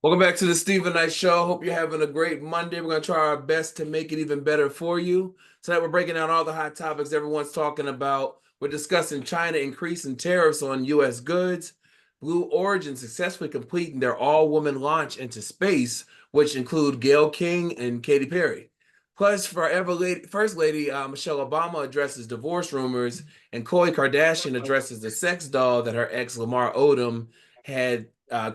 Welcome back to the Stephen Knight Show. Hope you're having a great Monday. We're going to try our best to make it even better for you. Tonight, we're breaking down all the hot topics everyone's talking about. We're discussing China increasing tariffs on U.S. goods, Blue Origin successfully completing their all-woman launch into space, which include Gayle King and Katy Perry. Plus, First Lady Michelle Obama addresses divorce rumors, and Khloe Kardashian addresses the sex doll that her ex Lamar Odom had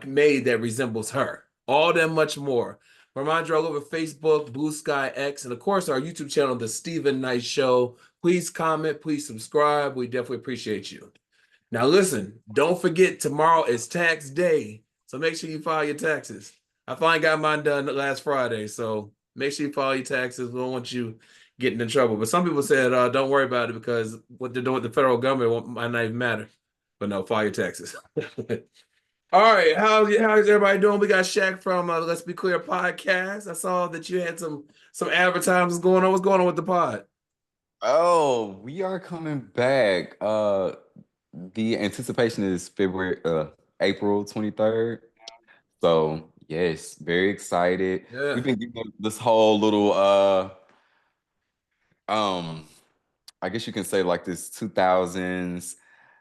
made that resembles her. All that much more. Remind you all over Facebook, Blue Sky X, and of course our YouTube channel, The Stephen Knight Show. Please comment, please subscribe. We definitely appreciate you. Now listen, don't forget tomorrow is tax day, so make sure you file your taxes. I finally got mine done last Friday, so make sure you file your taxes. We don't want you getting in trouble. But some people said, don't worry about it because what they're doing with the federal government might not even matter. But no, file your taxes. All right, how's everybody doing? We got Shaq from Let's Be Clear podcast. I saw that you had some advertisements going on. What's going on with the pod? Oh, we are coming back. The anticipation is April 23rd. So yes, very excited. Yeah. We've been getting this whole little um I guess you can say like this 2000s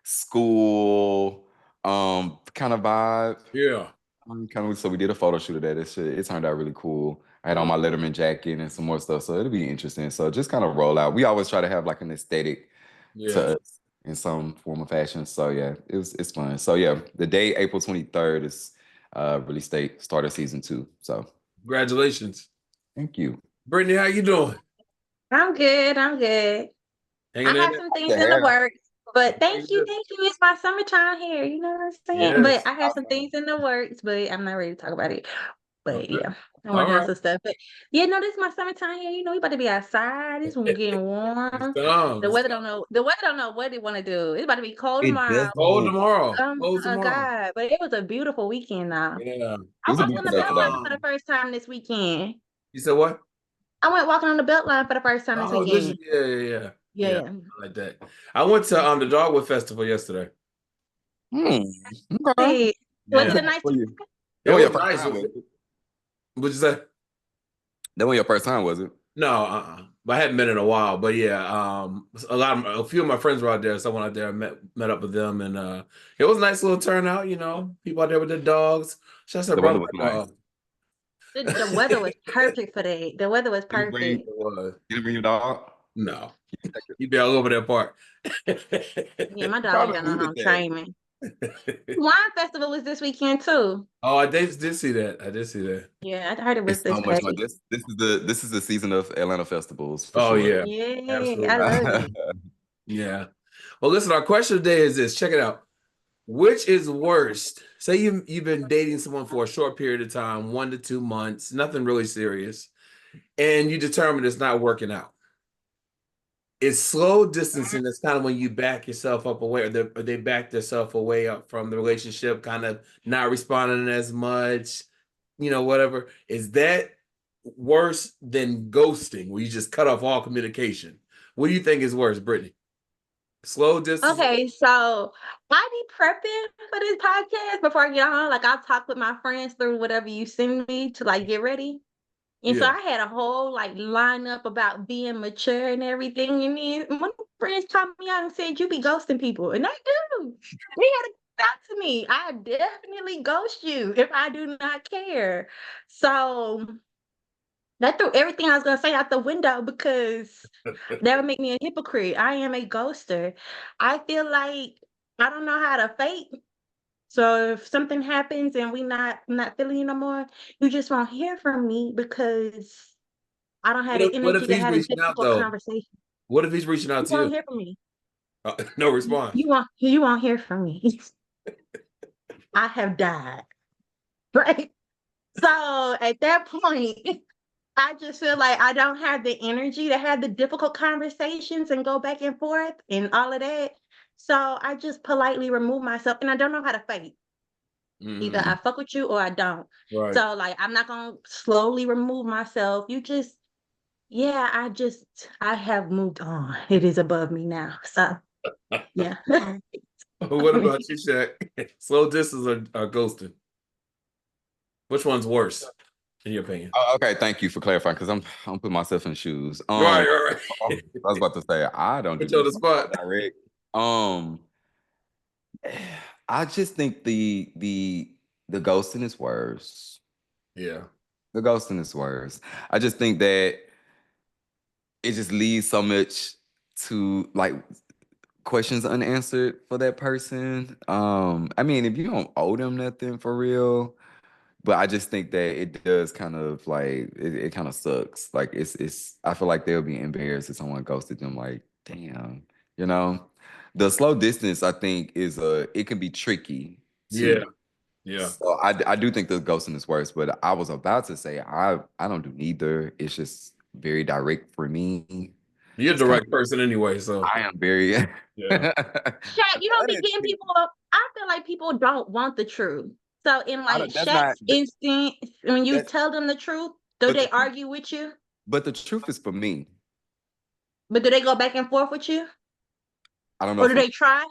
school kind of vibe. Yeah. So we did a photo shoot of that. It turned out really cool. I had on my Letterman jacket and some more stuff, so it'll be interesting. So just kind of roll out. We always try to have like an aesthetic Yeah. to us in some form of fashion. So yeah, it's fun. So yeah, the day April 23rd is release date, start of season 2. So Congratulations. thank you. Brittany, how you doing? I'm good. I'm good. Hanging I in have there? some things in the works, but thank you. Good. Thank you. It's my summertime here. You know what I'm saying? Yes. But I have some things in the works, but I'm not ready to talk about it. But Okay. yeah, I'm All working on right. some stuff. But yeah, no, this is my summertime here. You know, we about to be outside. It's getting warm. The weather don't know. The weather don't know what it want to do. It's about to be cold tomorrow. Cold tomorrow. Oh God! But it was a beautiful weekend now. Yeah. I walked on the Beltline for the first time this weekend. You said what? I went walking on the Beltline for the first time this weekend. Yeah. I like that. I went to the Dogwood Festival yesterday. Okay. Was it nice? It was nice. What'd you say? That was your first time, was it? No, but I hadn't been in a while. But yeah, a few of my friends were out there. Someone out there met up with them, and it was a nice little turnout. You know, people out there with their dogs. Shout out to brother. The weather was perfect for that. The weather was perfect. Did you bring your dog? No, he'd be all over that park. Yeah, my dog got no home training. Wine festival was this weekend too. Oh, I did see that. I did see that. Yeah, I heard it was this. So much like this is the season of Atlanta festivals. Oh sure. yeah, absolutely. I love it. Yeah. Well, listen. Our question today is this. Check it out. Which is worst? Say you've been dating someone for a short period of time, 1 to 2 months, nothing really serious, and you determine it's not working out. It's slow distancing. That's kind of when you back yourself up away, or they back themselves away up from the relationship, kind of not responding as much, whatever. Is that worse than ghosting, where you just cut off all communication? What do you think is worse, Brittany? Slow distance. Okay, so I be prepping for this podcast before I get on. Like I'll talk with my friends through whatever you send me to like get ready. And so I had a whole like lineup about being mature and everything. And then one of my friends called me out and said, "You be ghosting people." And I do. They had to talk to me. I definitely ghost you if I do not care. So that threw everything I was gonna say out the window because that would make me a hypocrite. I am a ghoster. I feel like I don't know how to fake. So if something happens and I'm not feeling you no more, you just won't hear from me because I don't have the energy to have a difficult conversation. What if he's reaching out to you? You won't hear from me. No response. You won't hear from me. I have died. Right? So at that point, I just feel like I don't have the energy to have the difficult conversations and go back and forth and all of that. So I just politely remove myself, and I don't know how to fake. Either I fuck with you or I don't. Right. So like I'm not gonna slowly remove myself. I have moved on. It is above me now. So yeah. What about you, Shaq? Slow distance or ghosting? Which one's worse, in your opinion? Oh, okay, thank you for clarifying because I'm putting myself in shoes. Right. I was about to say I don't do Put you on the this spot. direct. I just think the ghosting is worse. Yeah. The ghosting is worse. I just think that it just leaves so much to like questions unanswered for that person. I mean, if you don't owe them nothing for real, but I just think that it does kind of like it kind of sucks. Like it's I feel like they'll be embarrassed if someone ghosted them. Like, damn, you know. The slow distance, I think, it can be tricky Yeah. too. Yeah. So I do think the ghosting is worse, but I was about to say I don't do neither. It's just very direct for me. You're a It's kind direct person anyway, so I am very yeah. Shaq, you don't be getting people. I feel like people don't want the truth. So in like that's not Shaq's instinct, when you that tell them the truth, do but they argue with you? but the truth is for me. But do they go back and forth with you? I don't know Or if do they try?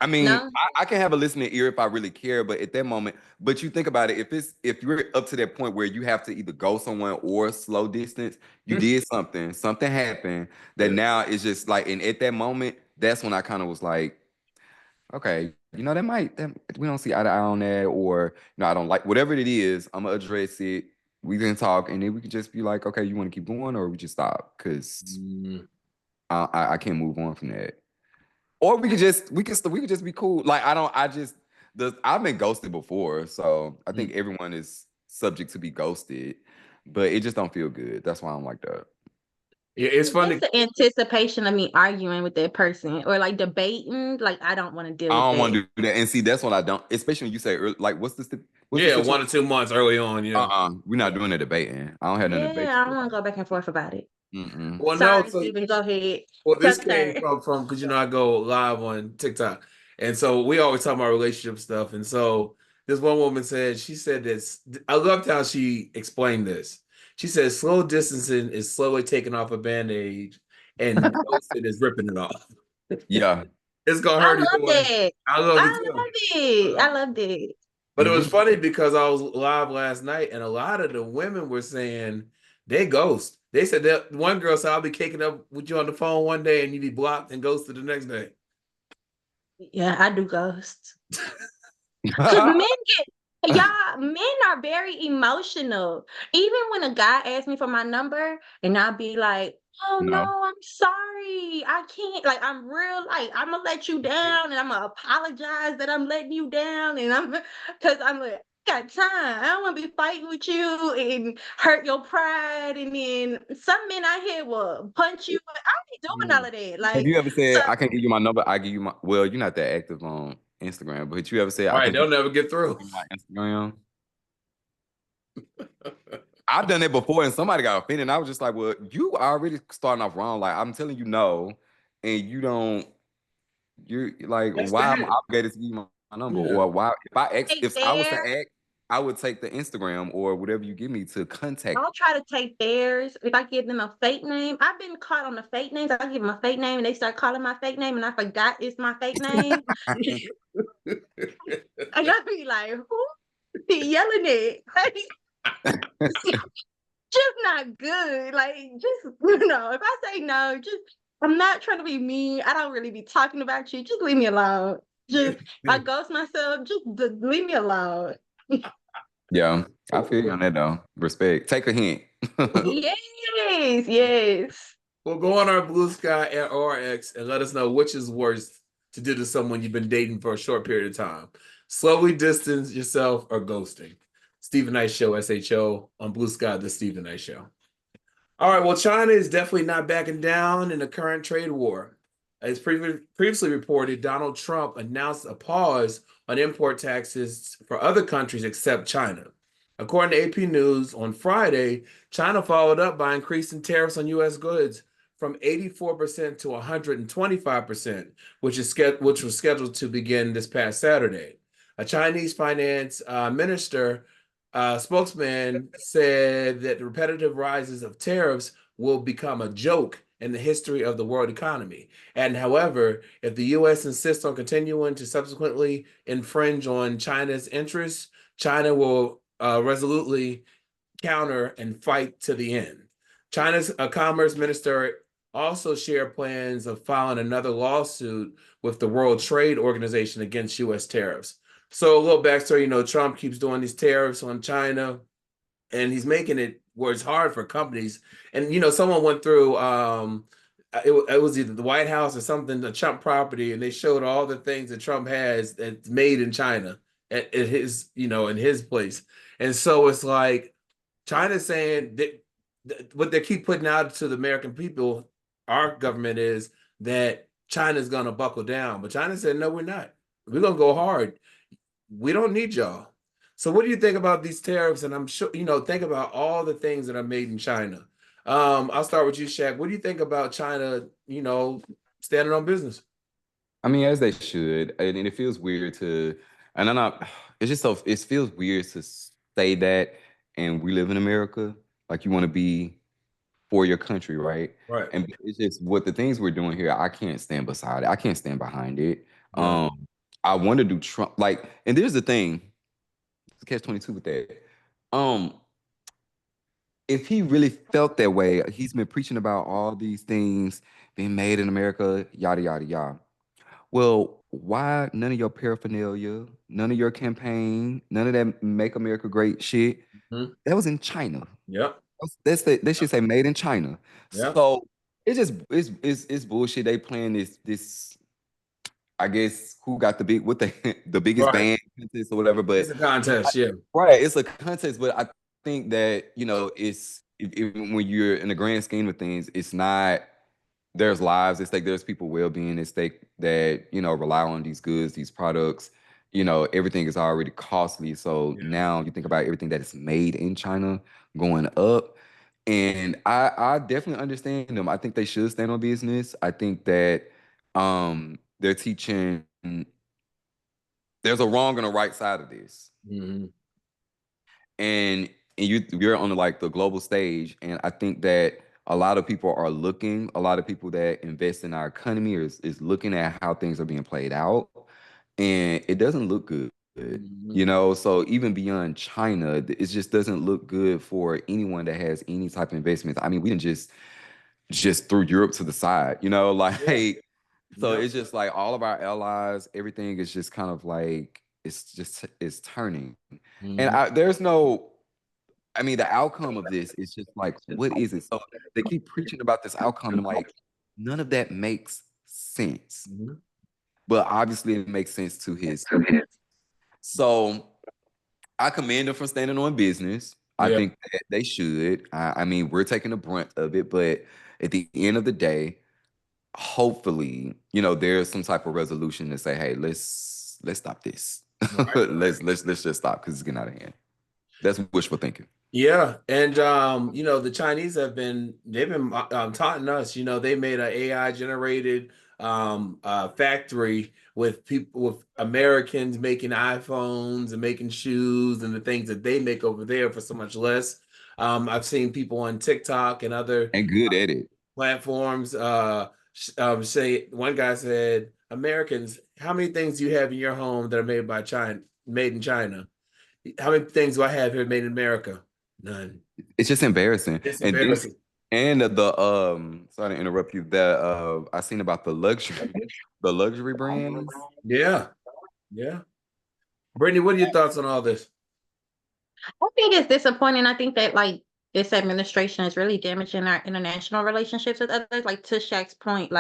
I mean, No? I can have a listening ear if I really care, but at that moment, but you think about it, if you're up to that point where you have to either go somewhere or slow distance, you did something happened that Yeah. now is just like, and at that moment, that's when I kind of was like, okay, that we don't see eye to eye on that, or I don't like whatever it is, I'm gonna address it. We can talk, and then we can just be like, okay, you want to keep going, or we just stop, because Mm. I can't move on from that. Or we could just be cool. Like I've been ghosted before, so I think everyone is subject to be ghosted, but it just don't feel good. That's why I'm like that. Yeah, it's funny. It's the anticipation of me arguing with that person or like debating. Like I don't want to deal I with don't want that. to do that. And see, that's what I don't. Especially when you say like, what's the Yeah, situation? 1 or 2 months early on. Yeah. We're not doing the debating. I don't have nothing to debate Yeah, I you don't want to go back and forth about it. with. Mm-mm. Well, no. Sorry, So, Stephen. Go ahead. well, this Tough came turn. from because I go live on TikTok, and so we always talk about relationship stuff. And so this one woman said, she said this. I loved how she explained this. She said, "Slow distancing is slowly taking off a band-aid, and ghosting is ripping it off. Yeah. It's gonna I hurt either love way." that. I love it I too. love it. I love it. But it was Mhm. funny because I was live last night and a lot of the women were saying they ghost. They said that one girl said, "I'll be kicking up with you on the phone one day and you be blocked and ghosted the next day." Yeah, I do ghosts. Because men are very emotional. Even when a guy asks me for my number and I'll be like, oh No. no, I'm sorry. I can't, like, I'm real, like, I'm gonna let you down and I'm gonna apologize that I'm letting you down. And because I'm like, I got time. I don't want to be fighting with you and hurt your pride. And then some men out here will punch you. I be doing all of that. Have Like, you ever so said I can't give you my number? I give you my. Well, you're not that active on Instagram, but you ever said I Right, can't give they'll never get through. you my Instagram? I've done it before, and somebody got offended. And I was just like, "Well, you already starting off wrong. Like I'm telling you no, and you don't. You're like, That's why am I that. obligated to give you my number, Yeah. or why take if I was to there. act, I would take the Instagram or whatever you give me to contact. I'll try to take theirs. If I give them a fake name, I've been caught on the fake names. I give them a fake name and they start calling my fake name and I forgot it's my fake name. And I'll be like, who he yelling at? Like, just not good. Like, just, if I say no, just, I'm not trying to be mean. I don't really be talking about you. Just leave me alone. Just, I ghost myself. Just leave me alone. Yeah, I feel you on that though. Respect. Take a hint. Yes, yes. Well, go on our Blue Sky at RX and let us know which is worse to do to someone you've been dating for a short period of time. Slowly distance yourself or ghosting. Stephen Knight Show, SHO, on Blue Sky, the Stephen Knight Show. All right, well, China is definitely not backing down in the current trade war. As previously reported, Donald Trump announced a pause on import taxes for other countries except China. According to AP News, on Friday, China followed up by increasing tariffs on U.S. goods from 84% to 125%, which was scheduled to begin this past Saturday. A Chinese finance minister spokesman said that the repetitive rises of tariffs will become a joke in the history of the world economy. And however, if the U.S. insists on continuing to subsequently infringe on China's interests, China will resolutely counter and fight to the end. China's commerce minister also shared plans of filing another lawsuit with the World Trade Organization against U.S. tariffs. So a little backstory, Trump keeps doing these tariffs on China, and he's making it where it's hard for companies. And, someone went through, it was either the White House or something, the Trump property, and they showed all the things that Trump has that's made in China at his, in his place. And so it's like China's saying that what they keep putting out to the American people, our government, is that China's going to buckle down. But China said, no, we're not. We're going to go hard. We don't need y'all. So what do you think about these tariffs? And I'm sure, think about all the things that are made in China. I'll start with you, Shaq. What do you think about China, standing on business? I mean, as they should. And it feels weird to, and I'm not, it's just so, it feels weird to say that, and we live in America. Like, you want to be for your country, right? Right. And it's just what the things we're doing here, I can't stand beside it. I can't stand behind it. Yeah. I want to do Trump, like, and there's the thing, catch-22 with that. If he really felt that way, he's been preaching about all these things being made in America, yada, yada, yada. Well, why none of your paraphernalia, none of your campaign, none of that Make America Great shit, that was in China. Yep. They should say made in China. Yep. So it's bullshit. They playing this, I guess, who got the biggest Right. band contest or whatever. But it's a contest, yeah. Right, it's a contest, but I think that, it's when you're in the grand scheme of things, it's not, there's lives at stake, there's people well-being at stake that, rely on these goods, these products. Everything is already costly. So now you think about everything that is made in China going up. And I definitely understand them. I think they should stand on business. I think that they're teaching there's a wrong and a right side of this. And you're on the global stage, and I think that a lot of people are looking, a lot of people that invest in our economy is looking at how things are being played out, and it doesn't look good. So even beyond China, it just doesn't look good for anyone that has any type of investments. I mean, we didn't just threw Europe to the side, so it's just like all of our allies, everything is just kind of like, it's turning. And there's no, I mean, the outcome of this is just like, what is it? So they keep preaching about this outcome, and I'm like, none of that makes sense. But obviously it makes sense to his. So I commend them for standing on business. I think that they should. I mean, we're taking the brunt of it, but at the end of the day, hopefully, there's some type of resolution to say, hey, let's stop this. let's just stop, because it's getting out of hand. That's wishful thinking. Yeah, and the Chinese they've been taunting us. They made an AI generated factory with people, with Americans making iPhones and making shoes and the things that they make over there for so much less. I've seen people on TikTok and other good at it platforms say, one guy said, Americans, how many things do you have in your home that are made in China? How many things do I have here made in America? None. It's just embarrassing. It's embarrassing. And the sorry to interrupt you, that I seen about the luxury brands. Yeah. Brittany, what are your thoughts on all this? I think it's disappointing. I think that this administration is really damaging our international relationships with others. Like, to Shaq's point,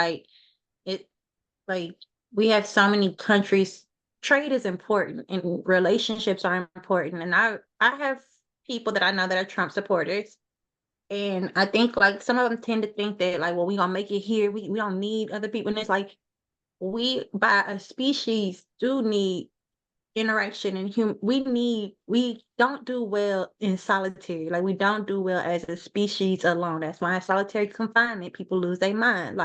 we have so many countries. Trade is important and relationships are important. And I have people that I know that are Trump supporters. And I think some of them tend to think that well, we gonna make it here. We don't need other people. And it's like, we by a species do need interaction, and we don't do well in solitary. We don't do well as a species alone. That's why in solitary confinement people lose their mind.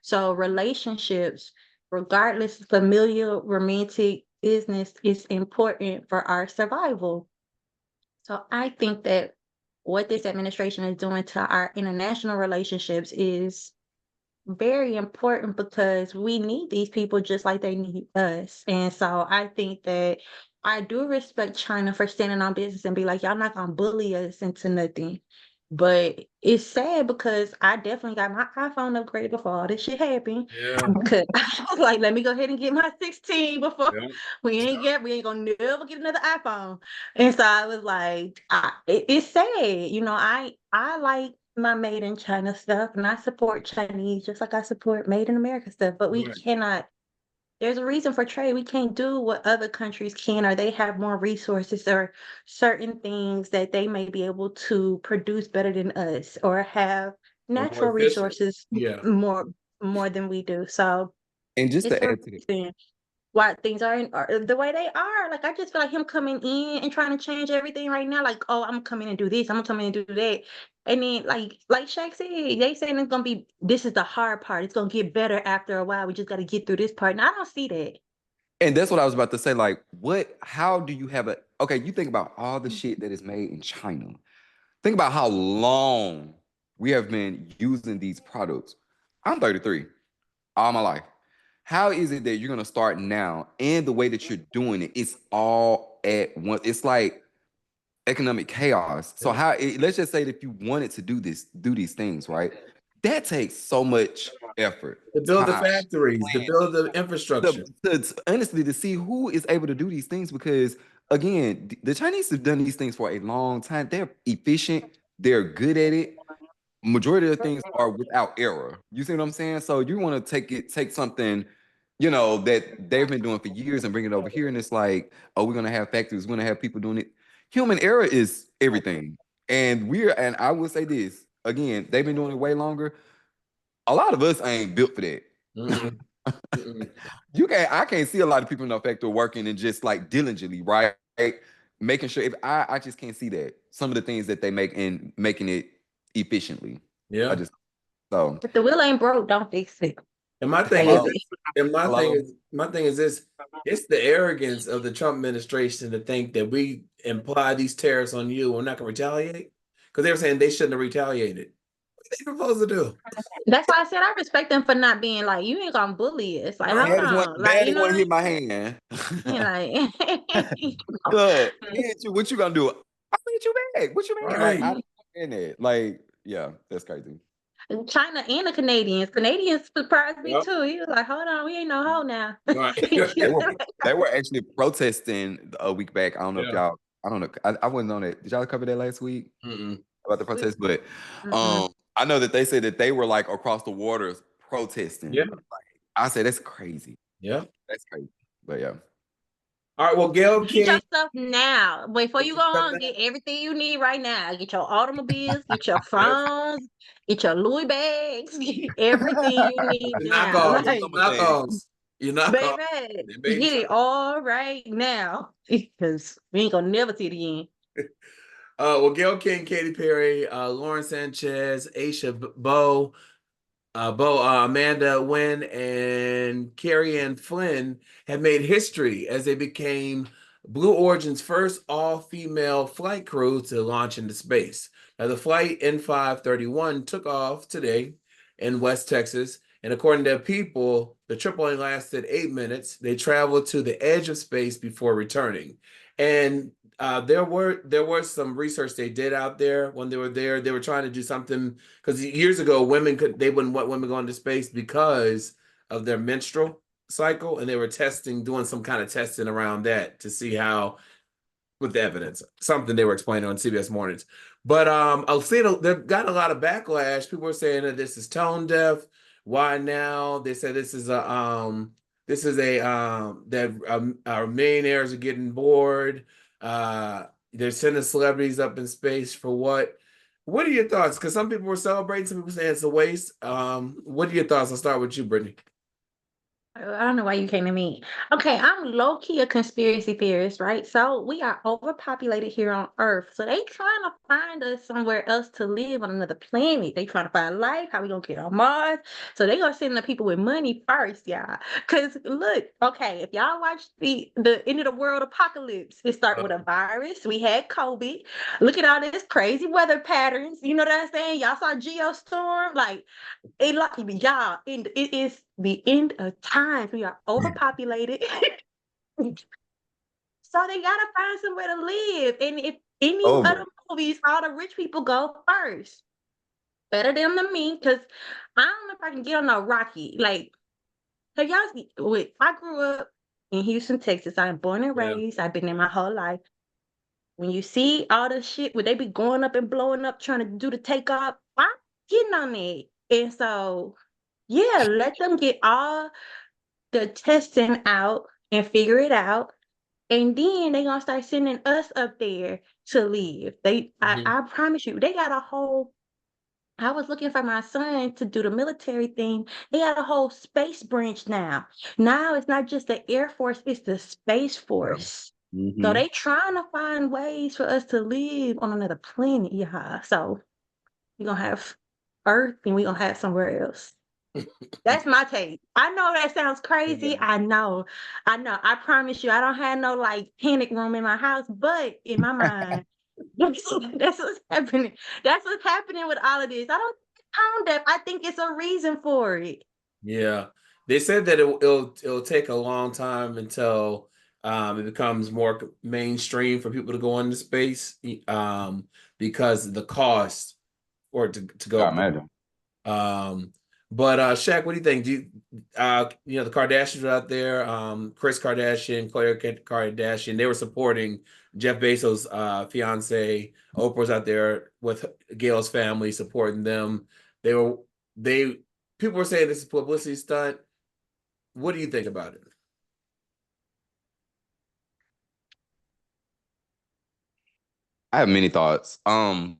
So relationships, regardless, familial, romantic, business, is important for our survival. So I think that what this administration is doing to our international relationships is very important because we need these people just like they need us. And so I think that I do respect China for standing on business and be like, y'all not gonna bully us into nothing. But it's sad because I definitely got my iPhone upgraded before all this shit happened. Yeah. Because I was like, let me go ahead and get my 16 before Yeah. we ain't gonna never get another iPhone. And so I was like, it's sad. You know, I like my made in China stuff and I support Chinese just like I support made in America stuff. But we Right. cannot, there's a reason for trade. We can't do what other countries can, or they have more resources or certain things that they may be able to produce better than us or have Or more natural efficient. resources Yeah. more than we do. So And just it's to a add to that, reason why things are the way they are. Like I just feel like him coming in and trying to change everything right now. Like, oh, I'm gonna come in and do this. I'm gonna come in and do that. And then, like Shaq said, they saying it's gonna be. This is the hard part. It's gonna get better after a while. We just got to get through this part. And I don't see that. and that's what I was about to say. Like, how do you have okay, you think about all the shit that is made in China. Think about how long we have been using these products. I'm 33, all my life. How is it that you're gonna start now and the way that you're doing it, it's all at once. It's like economic chaos. So Yeah. let's just say that if you wanted to do these things, right? That takes so much effort, To build the time, factories, to build the infrastructure. honestly to see who is able to do these things because again, the Chinese have done these things for a long time. They're efficient, they're good at it. Majority of the things are without error. You see what I'm saying? So you want to take something, that they've been doing for years and bring it over here, and it's like, oh, we're gonna have factories, we're gonna have people doing it. Human error is everything, and I will say this again, they've been doing it way longer. A lot of us ain't built for that. Mm-mm. Mm-mm. I can't see a lot of people in the factory working and just like diligently, right? Making sure I just can't see that. Some of the things that they make and making it efficiently. I Yeah. just so If the wheel ain't broke, don't fix it. And my thing is hello, this, and hello. my thing is this, it's the arrogance of the Trump administration to think that we imply these tariffs on you, we're not gonna retaliate. Because they were saying they shouldn't have retaliated. What are they supposed to do? That's why I said I respect them for not being like, you ain't gonna bully us. Like, hold Right. on. Like, Bad you as know one what hit my I'm hand. saying? Like, Look, what you gonna do? I'll hit you back. What you mean? Like, I Right. don't understand that. Like, yeah, that's crazy. China and the Canadians. Canadians surprised me Yep. too. He was like, hold on, we ain't no hoe now. Right. They were they were actually protesting a week back. I don't know if Yeah. y'all. I don't know. I wasn't on it. Did y'all cover that last week Mm-mm. about the protest? But Mm-mm. I know that they said that they were like across the waters Yeah. protesting. Like, I said that's crazy. Yeah. That's crazy. But yeah. All right. Well, Gail Get your King. stuff now. Before you go on, get everything you need right now. Get your automobiles, get your Yes. phones, get your Louis bags, get everything you need The now. knockoffs. Like, Some of that. Knockoffs. You knockoff. baby, They get made it all right now. Because we ain't gonna never see it again. well, Gail King, Katy Perry, Lauren Sanchez, Aisha Amanda Wynn, and Carrie Ann Flynn have made history as they became Blue Origin's first all-female flight crew to launch into space. Now, the flight N531 took off today in West Texas, and according to People, the trip only lasted 8 minutes. They traveled to the edge of space before returning. And there was some research they did out there when they were there. They were trying to do something because years ago they wouldn't want women going to space because of their menstrual cycle, and they were doing some kind of testing around that to see how with the evidence, something they were explaining on CBS Mornings. But I've seen they've got a lot of backlash. People are saying that this is tone deaf. Why now? They said this is our millionaires are getting bored. They're sending celebrities up in space for what? What are your thoughts? Because some people were celebrating, some people saying it's a waste. What are your thoughts? I'll start with you, Brittany. I don't know why you came to me. Okay, I'm low key a conspiracy theorist, right? So we are overpopulated here on Earth. So they trying to find us somewhere else to live on another planet. They trying to find life. How we gonna get on Mars? So they gonna send the people with money first, y'all. Cause look, okay, if y'all watch the end of the world apocalypse, it start with a virus. We had COVID. Look at all this crazy weather patterns. You know what I'm saying? Y'all saw Geostorm, like. Y'all, it is the end of times. We are overpopulated. So they gotta find somewhere to live. And if any other Over. movies, all the rich people go first. Better them than me, because I don't know if I can get on a Rocky. Like, have y'all I grew up in Houston, Texas. I'm born and Yeah. raised. I've been there my whole life. When you see all the shit where they be going up and blowing up, trying to do the takeoff, I'm getting on it. And so yeah, let them get all the testing out and figure it out. And then they gonna start sending us up there to live. I promise you, they got a whole. I was looking for my son to do the military thing. They got a whole space branch now. Now it's not just the Air Force, it's the Space Force. So they trying to find ways for us to live on another planet, yeah. So we're gonna have Earth and we're gonna have somewhere else. That's my take. I know that sounds crazy. Yeah. I know. I promise you, I don't have no like panic room in my house, but in my mind, that's what's happening. That's what's happening with all of this. I don't think it's tone deaf. I think it's a reason for it. Yeah, they said that it'll take a long time until it becomes more mainstream for people to go into space, because the cost for it to go I up there. imagine. But Shaq, what do you think? The Kardashians are out there, Kris Kardashian, Khloe Kardashian, they were supporting Jeff Bezos' fiance. Oprah's out there with Gail's family supporting them. They people were saying this is a publicity stunt. What do you think about it? I have many thoughts. I'll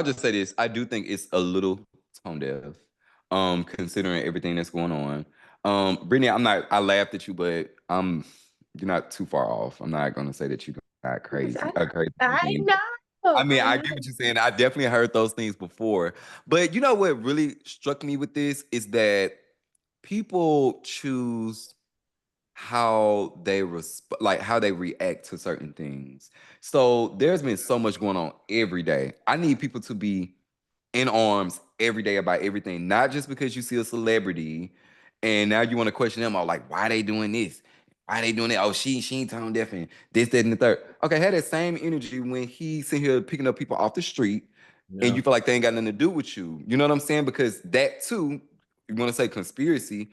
just say this. I do think it's a little tone deaf, considering everything that's going on. Brittany, I laughed at you, but you're not too far off. I'm not gonna say that you got crazy. Crazy I thing. know. I mean, I I know. get what you're saying. I definitely heard those things before. But you know what really struck me with this is that people choose how they like how they react to certain things. So there's been so much going on every day. I need people to be in arms every day about everything, not just because you see a celebrity and now you want to question them all like, why they doing this? Why they doing that? Oh, she ain't tone deaf and this, that, and the third. Okay, had that same energy when he's sitting here picking up people off the street and Yeah. you feel like they ain't got nothing to do with you. You know what I'm saying? Because that too, you want to say conspiracy,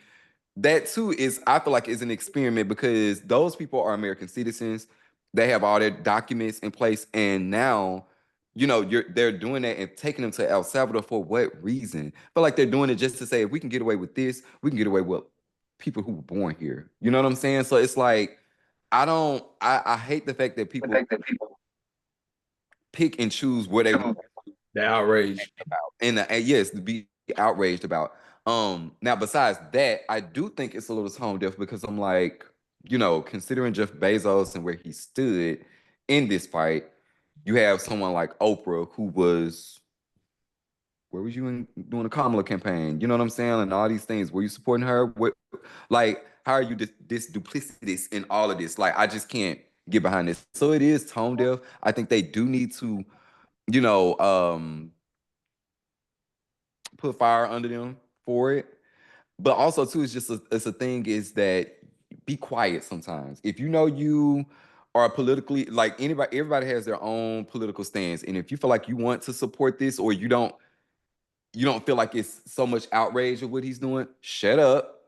that too is, I feel like, is an experiment because those people are American citizens. They have all their documents in place, and now, they're doing that and taking them to El Salvador for what reason? I feel like they're doing it just to say, if we can get away with this, we can get away with people who were born here. You know what I'm saying? So it's like, I hate the fact that people pick and choose where they The outrage. about. And yes, to be outraged about. Now besides that, I do think it's a little tone deaf because I'm like, considering Jeff Bezos and where he stood in this fight, you have someone like Oprah who was, where was you doing the Kamala campaign? You know what I'm saying? And all these things. Were you supporting her? What, like, how are you this duplicitous in all of this? Like, I just can't get behind this. So it is tone deaf. I think they do need to, you know, put fire under them for it. But also too, it's a thing is that be quiet sometimes. If you know you are politically, like, everybody has their own political stance. And if you feel like you want to support this or you don't feel like it's so much outrage of what he's doing, shut up.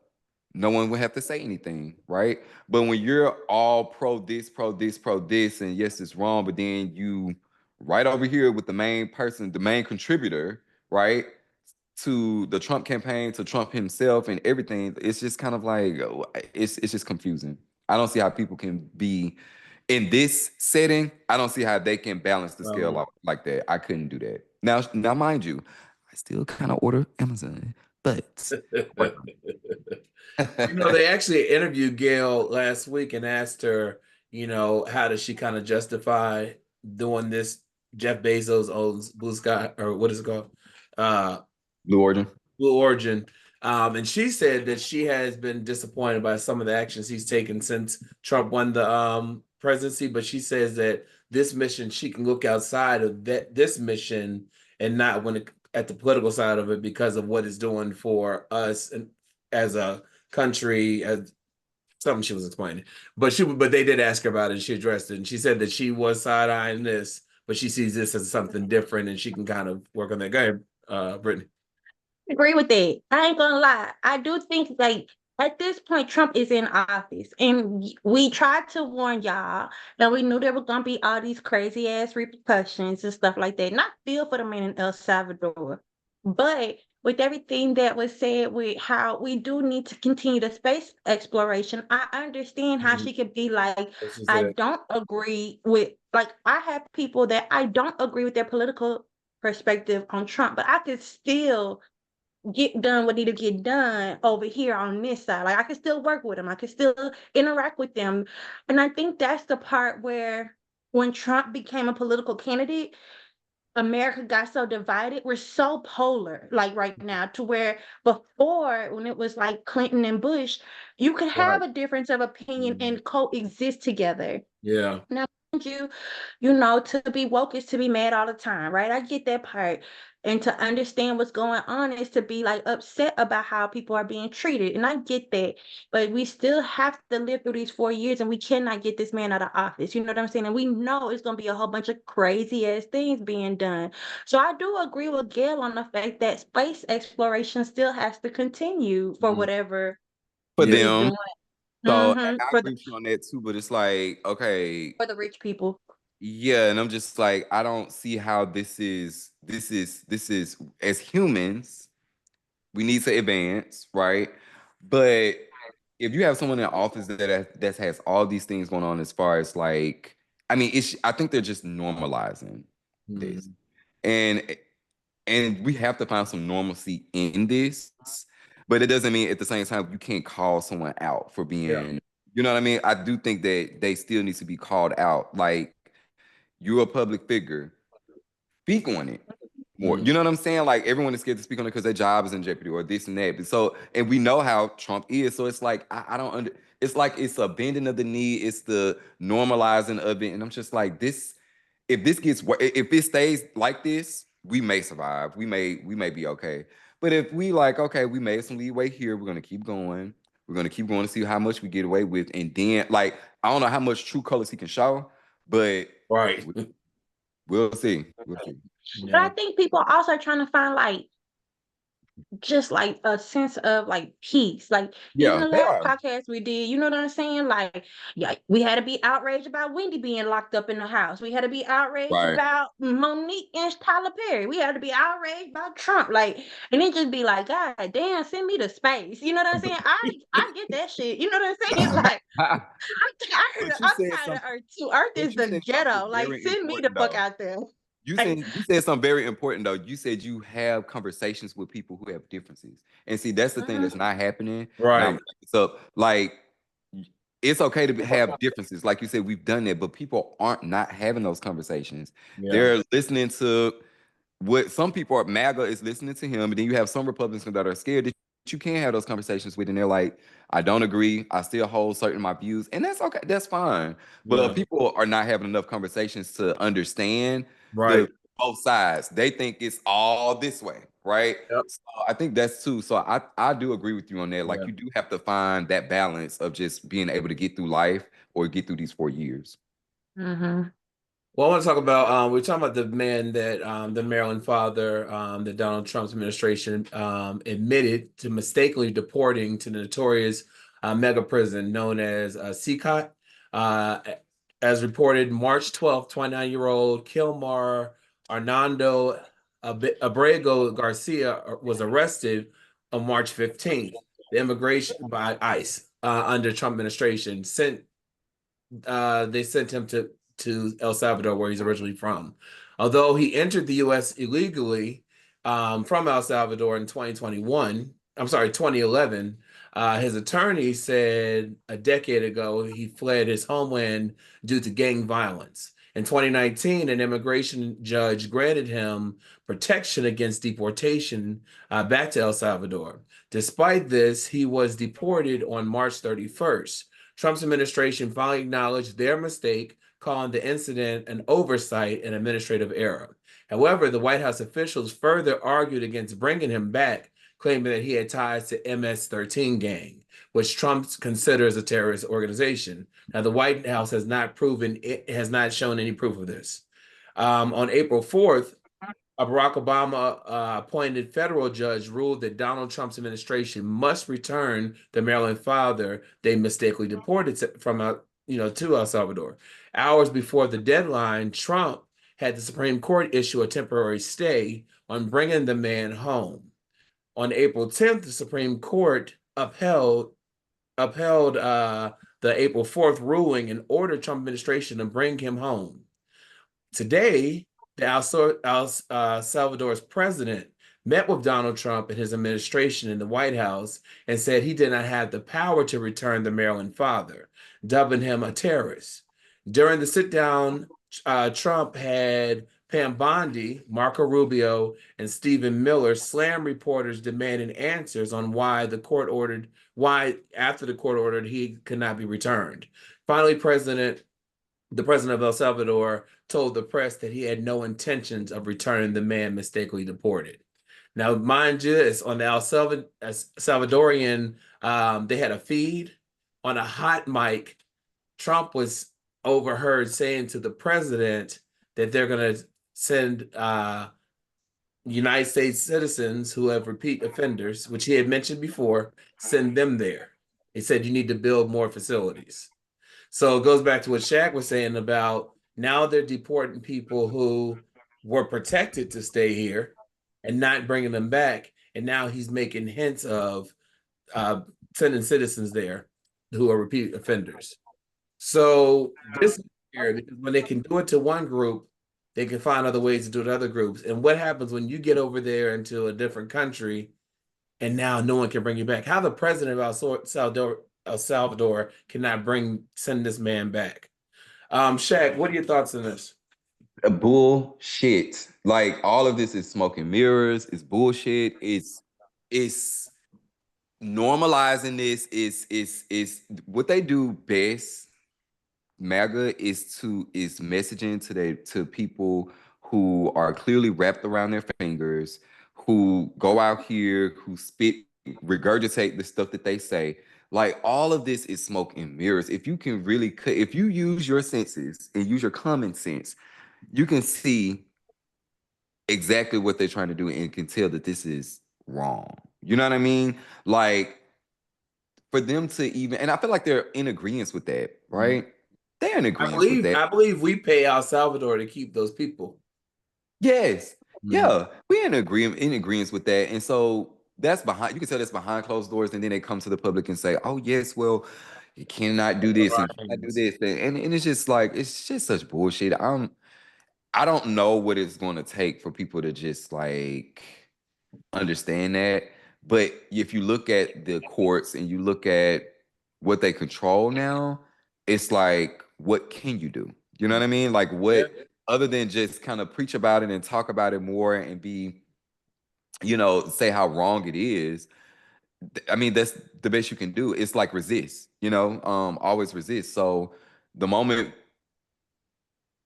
No one will have to say anything, right? But when you're all pro this, pro this, pro this, and yes, it's wrong, but then you right over here with the main person, the main contributor, right? To the Trump campaign, to Trump himself and everything, it's just kind of like, it's just confusing. I don't see how people can be in this setting. I don't see how they can balance the scale out like that. I couldn't do that. Now, mind you, I still kind of order Amazon. but They actually interviewed Gail last week and asked her, how does she kind of justify doing this? Jeff Bezos owns Blue Sky, or what is it called? Blue Origin. Blue Origin. And she said that she has been disappointed by some of the actions he's taken since Trump won the presidency. But she says that this mission, she can look outside of this mission and not at the political side of it because of what it's doing for us and as a country, as something she was explaining. But they did ask her about it and she addressed it. And she said that she was side-eyeing this, but she sees this as something different and she can kind of work on that. Go ahead, Brittany. Agree with that. I ain't gonna lie. I do think like at this point Trump is in office and we tried to warn y'all and we knew there were gonna be all these crazy ass repercussions and stuff like that. Not feel for the man in El Salvador. But with everything that was said with how we do need to continue the space exploration, I understand how she could be like, I don't agree with, like, I have people that I don't agree with their political perspective on Trump, but I could still get done what need to get done over here on this side. Like I can still work with them. I can still interact with them. And I think that's the part where when Trump became a political candidate, America got so divided. We're so polar, like right now, to where before, when it was like Clinton and Bush, you could have a difference of opinion and coexist together. Yeah. Now, to be woke is to be mad all the time, right? I get that part. And to understand what's going on is to be like upset about how people are being treated. And I get that. But we still have to live through these 4 years and we cannot get this man out of office. You know what I'm saying? And we know it's going to be a whole bunch of crazy ass things being done. So I do agree with Gail on the fact that space exploration still has to continue for whatever for he's them. doing. So I agree with you on that too, but it's like, okay, for the rich people. Yeah, and I'm just like, I don't see how this is as humans, we need to advance, right? But if you have someone in office that has all these things going on as far as like, I mean, I think they're just normalizing this. And we have to find some normalcy in this, but it doesn't mean at the same time you can't call someone out for being, you know what I mean? I do think that they still need to be called out. Like, you're a public figure, speak on it more. You know what I'm saying? Like, everyone is scared to speak on it because their job is in jeopardy or this and that. So, and we know how Trump is. So it's like, I don't it's like it's a bending of the knee, it's the normalizing of it. And I'm just like, if it stays like this, we may survive. We may be okay. But if we like, okay, we made some leeway here, we're gonna keep going. We're gonna keep going to see how much we get away with. And then, like, I don't know how much true colors he can show, but we'll see. We'll see. But I think people also are trying to find like just like a sense of like peace. Like even the last podcast we did, you know what I'm saying? Like, yeah, we had to be outraged about Wendy being locked up in the house. We had to be outraged about Monique and Tyler Perry. We had to be outraged about Trump. Like, and it just be like, God damn, send me to space. You know what I'm saying? I get that shit. You know what I'm saying? Like, I'm tired of Earth too. Earth is the ghetto. Like, send me the fuck out there. You said something very important though. You said you have conversations with people who have differences, and see that's the thing that's not happening. Right. So like, it's okay to have differences, like you said. We've done that, but people aren't not having those conversations. They're listening to what some people are. MAGA is listening to him, and then you have some Republicans that are scared that you can't have those conversations with, and they're like, I don't agree. I still hold certain my views, and that's okay. That's fine. But people are not having enough conversations to understand both sides. They think it's all this way, right? So I think that's too. So I do agree with you on that. Like, you do have to find that balance of just being able to get through life or get through these 4 years. Well, I want to talk about, we're talking about the man that the Maryland father that Donald Trump's administration admitted to mistakenly deporting to the notorious mega prison known as Secot. As reported, March 12th, 29-year-old Kilmar Arnando Abrego Garcia was arrested on March 15th. The immigration by ICE under Trump administration they sent him to El Salvador, where he's originally from. Although he entered the U.S. illegally, from El Salvador in 2021. I'm sorry, 2011. His attorney said a decade ago he fled his homeland due to gang violence. In 2019, an immigration judge granted him protection against deportation back to El Salvador. Despite this, he was deported on March 31st. Trump's administration finally acknowledged their mistake, calling the incident an oversight and administrative error. However, the White House officials further argued against bringing him back, claiming that he had ties to MS-13 gang, which Trump considers a terrorist organization. Now, the White House has not shown any proof of this. On April 4th, a Barack Obama appointed federal judge ruled that Donald Trump's administration must return the Maryland father they mistakenly deported from to El Salvador. Hours before the deadline, Trump had the Supreme Court issue a temporary stay on bringing the man home. On April 10th, the Supreme Court upheld the April 4th ruling and ordered Trump administration to bring him home. Today, the El Salvador's president met with Donald Trump and his administration in the White House and said he did not have the power to return the Maryland father, dubbing him a terrorist. During the sit-down, Trump had Pam Bondi, Marco Rubio, and Stephen Miller slam reporters demanding answers on why after the court ordered he could not be returned. Finally, the president of El Salvador told the press that he had no intentions of returning the man mistakenly deported. Now, mind you, it's on the Salvadorian, they had a feed on a hot mic. Trump was overheard saying to the president that they're going to send United States citizens who have repeat offenders, which he had mentioned before, send them there. He said, you need to build more facilities. So it goes back to what Shaq was saying about now they're deporting people who were protected to stay here and not bringing them back. And now he's making hints of sending citizens there who are repeat offenders. So this is scary because when they can do it to one group, they can find other ways to do it to other groups. And what happens when you get over there into a different country and now no one can bring you back? How the president of El Salvador cannot send this man back? Shaq, what are your thoughts on this? Bullshit. Like all of this is smoke and mirrors. It's bullshit. It's normalizing this. Is what they do best. MAGA is messaging to people who are clearly wrapped around their fingers, who go out here, who regurgitate the stuff that they say. Like all of this is smoke and mirrors. If you can really, if you use your senses and use your common sense, you can see exactly what they're trying to do and can tell that this is wrong. You know what I mean? Like for them to even, and I feel like they're in agreement with that, right? Mm-hmm. They're in agreement with that. I believe we pay El Salvador to keep those people. Yes. Mm-hmm. Yeah. We're in agreement with that. And so that's behind, you can tell that's behind closed doors, and then they come to the public and say, oh yes, well, you cannot do this and cannot do this. And it's just like, it's just such bullshit. I don't know what it's going to take for people to just like understand that. But if you look at the courts and you look at what they control now, it's like, what can you do? You know what I mean? Like what, other than just kind of preach about it and talk about it more and be, say how wrong it is. I mean, that's the best you can do. It's like resist, always resist. So the moment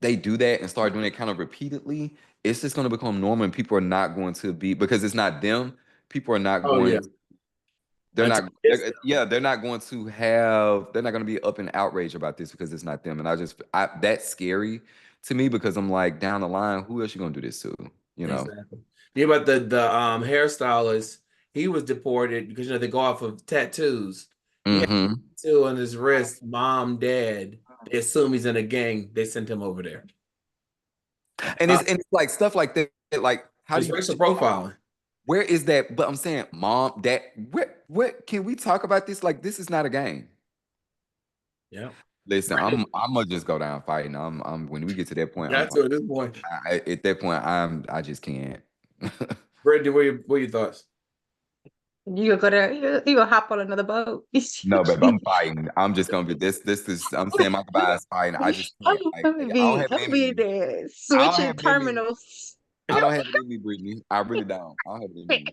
they do that and start doing it kind of repeatedly, it's just going to become normal, and people are not going to be, because it's not them. People are not going. They're not going to be up in outrage about this because it's not them. And that's scary to me, because I'm like, down the line, who else you going to do this to? Exactly. Yeah, but the hairstylist, he was deported because they go off of tattoos. He had a tattoo on his wrist, mom, dad. They assume he's in a gang. They sent him over there. And it's like stuff like that. Like how do you racial profiling? Where is that? But I'm saying, mom, dad, what can we talk about this? Like, this is not a game. Yeah. Listen, I'm gonna just go down fighting. I'm when we get to that point. At this point. At that point, I just can't. Brittany, what are your thoughts? You gonna go there? You gonna hop on another boat? No, babe, I'm fighting. I'm just gonna be this. This is. I'm saying my goodbyes fighting. I just I'm can't. Like, gonna I don't be, have I'm it gonna in be me. there I don't switching have it in me. terminals. I don't have it in me, Brittany. I really don't. I don't have it in me.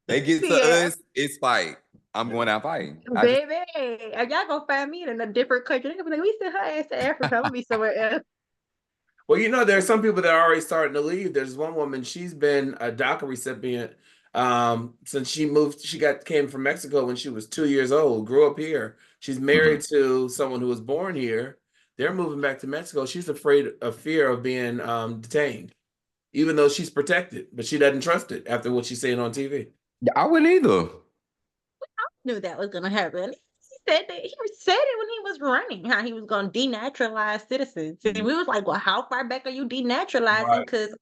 They get to Yeah, us, it's fight. I'm going out fighting. baby, if y'all gonna find me in a different country, they're gonna be like, we sent her ass to Africa. I'm gonna be somewhere else. Well, there are some people that are already starting to leave. There's one woman, she's been a DACA recipient since she moved. She came from Mexico when she was 2 years old, grew up here. She's married to someone who was born here. They're moving back to Mexico. She's afraid of fear of being detained, even though she's protected, but she doesn't trust it after what she's saying on TV. I wouldn't either. Knew that was gonna happen. He said it when he was running, how he was gonna denaturalize citizens. And we was like, well, how far back are you denaturalizing? Because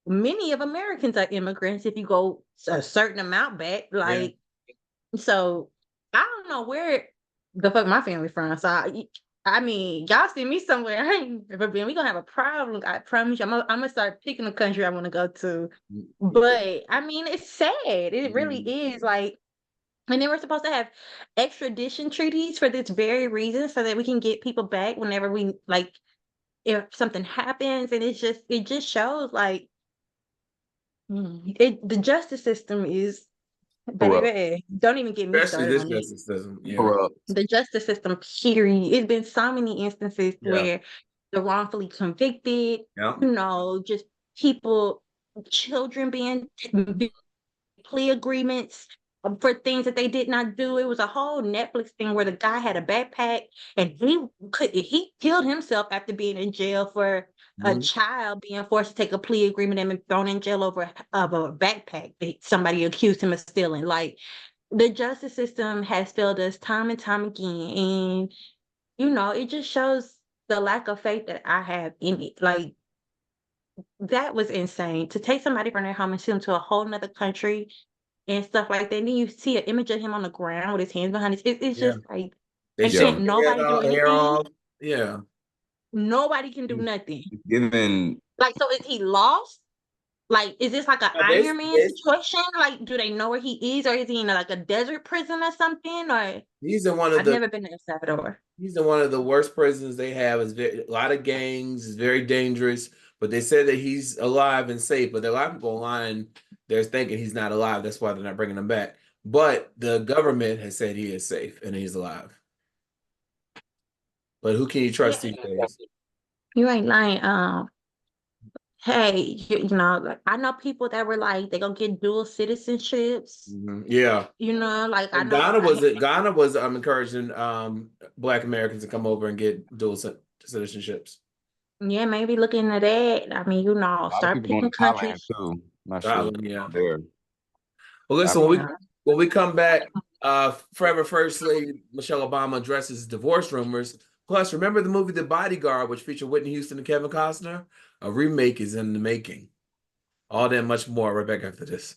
many of Americans are immigrants if you go a certain amount back. Like, so I don't know where the fuck my family from. So I mean, y'all send me somewhere I ain't never been. We gonna have a problem. I promise you. I'm gonna start picking a country I want to go to. But I mean, it's sad. It really is. Like, and then we're supposed to have extradition treaties for this very reason, so that we can get people back whenever we like, if something happens. And it just shows like the justice system is, baby, don't even get me Especially started this on it. justice system. Yeah. Corrupt. The justice system, period. It's been so many instances where they're wrongfully convicted, just people, children being plea agreements for things that they did not do. It was a whole Netflix thing where the guy had a backpack and he killed himself after being in jail for a child being forced to take a plea agreement and been thrown in jail over of a backpack that somebody accused him of stealing. Like, the justice system has failed us time and time again. And it just shows the lack of faith that I have in it. Like, that was insane to take somebody from their home and send them to a whole nother country and stuff like that. And then you see an image of him on the ground with his hands behind his. It's just like, They can't shave nobody do hair anything. off. Yeah. Nobody can do nothing. Given Like, so is he lost? Like, is this like an Iron Man situation? Like, do they know where he is, or is he in like a desert prison or something? Or He's in one of I've never been to El Salvador. He's in one of the worst prisons they have. It's a lot of gangs. It's very dangerous. But they said that he's alive and safe. But there are a lot of people online. They're thinking he's not alive. That's why they're not bringing him back. But the government has said he is safe and he's alive. But who can you trust these days? You ain't lying. Hey, like, I know people that were like, they're gonna get dual citizenships. Yeah. Like, I And know Ghana was encouraging Black Americans to come over and get dual citizenships. Yeah, maybe look into that. I mean, a lot of start people going picking to Thailand countries. too. Not sure Scotland, yeah. there. Well, listen, when we come back, forever First Lady Michelle Obama addresses divorce rumors. Plus, remember the movie The Bodyguard, which featured Whitney Houston and Kevin Costner? A remake is in the making. All that and much more right back after this.